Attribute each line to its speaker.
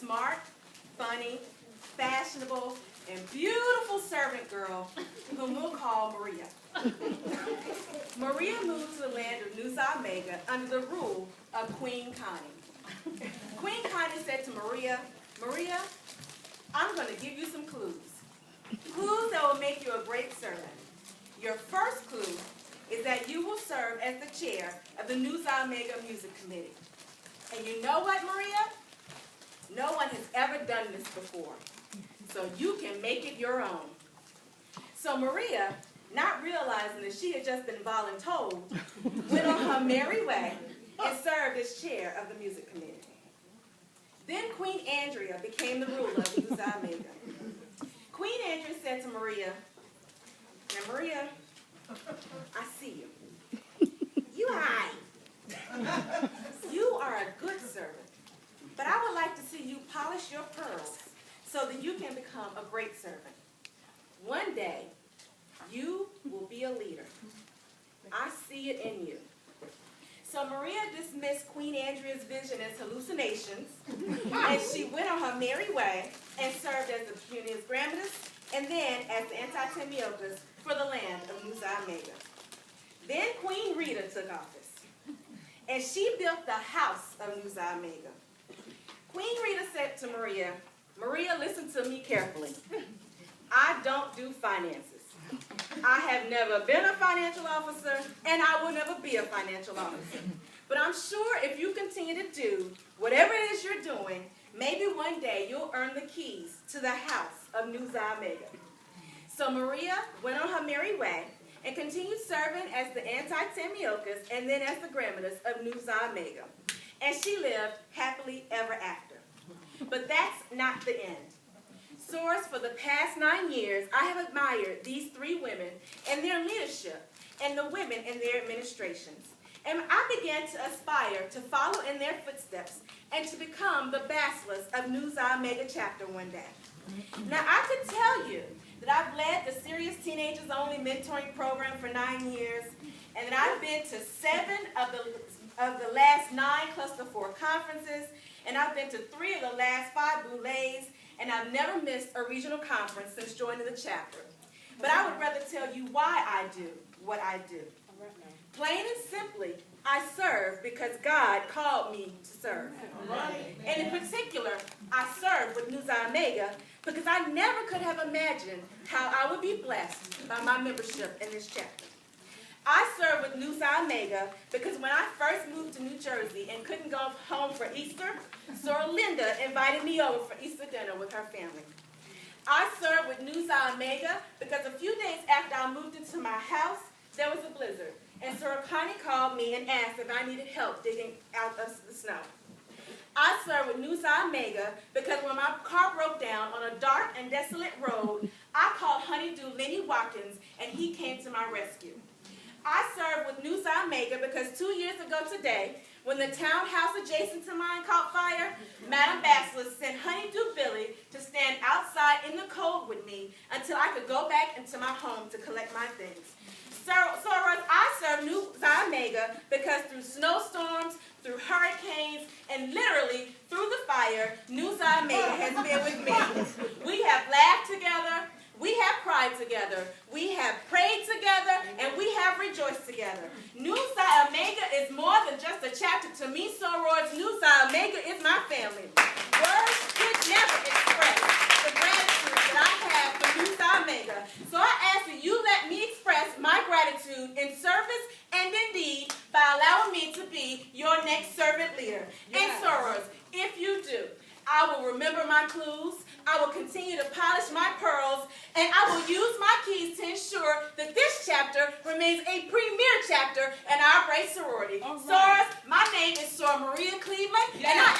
Speaker 1: smart, funny, fashionable, and beautiful servant girl whom we'll call Maria. Maria moved to the land of New Zalmega under the rule of Queen Connie. Queen Connie said to Maria, Maria, I'm going to give you some clues. Clues that will make you a great servant. Your first clue is that you will serve as the chair of the New Zalmega Music Committee. And you know what, Maria? No one has ever done this before. So you can make it your own. So Maria, not realizing that she had just been voluntold, went on her merry way and served as chair of the music committee. Then Queen Andrea became the ruler of New Zalmega. Queen Andrea said to Maria, now Maria, I see you. You hide. You are a good servant, but I would like to see you polish your pearls so that you can become a great servant. One day, you will be a leader. I see it in you. So Maria dismissed Queen Andrea's vision as hallucinations, and she went on her merry way and served as the Punius Grammatus and then as the Antitemiochus for the land of New Zalmega. Then Queen Rita took office, and she built the house of New Zalmega. Queen Rita said to Maria, Maria, listen to me carefully. I don't do finances. I have never been a financial officer, and I will never be a financial officer. But I'm sure if you continue to do whatever it is you're doing, maybe one day you'll earn the keys to the house of New Zalmega. So Maria went on her merry way and continued serving as the Antitemiochus and then as the Grammatus of New Zalmega. And she lived happily ever after. But that's not the end. Source, for the past 9 years, I have admired these three women and their leadership and the women in their administrations. And I began to aspire to follow in their footsteps and to become the Basileus of New Zalmega chapter one day. Now, I could tell you that I've led the Serious Teenagers Only mentoring program for 9 years, and that I've been to 7 of the last 9 Cluster 4 conferences, and I've been to 3 of the last 5 Boulets, and I've never missed a regional conference since joining the chapter. But I would rather tell you why I do what I do. Plain and simply, I serve because God called me to serve. And in particular, I serve with New Zalmega because I never could have imagined how I would be blessed by my membership in this chapter. I serve with New Zalmega because when I first moved to New Jersey and couldn't go home for Easter, Sora Linda invited me over for Easter dinner with her family. I serve with New Zalmega because a few days after I moved into my house, there was a blizzard, and Sora Connie called me and asked if I needed help digging out of the snow. I serve with New Zalmega because when my car broke down on a dark and desolate road, I called Honeydew Lenny Watkins, and he came to my rescue. I serve with New Zalmega because 2 years ago today, when the townhouse adjacent to mine caught fire, Madam Basileus sent Honeydew Billy to stand outside in the cold with me until I could go back into my home to collect my things. So I serve New Zalmega because through snowstorms, through hurricanes, and literally through the fire, New Zalmega has been with me. We have laughed together. We have cried together, we have prayed together, and we have rejoiced together. New Zalmega is more than just a chapter to me, sorors. New Zalmega is my family. Words could never express the gratitude that I have for New Zalmega. So I ask that you let me express my gratitude in service and in deed by allowing me to be your next servant leader. Yes. And sorors, if you do, I will remember my clues, I will continue to polish my pearls, and I will use my keys to ensure that this chapter remains a premier chapter in our great sorority. Right. Sorors, my name is Sora Maria Cleveland, and I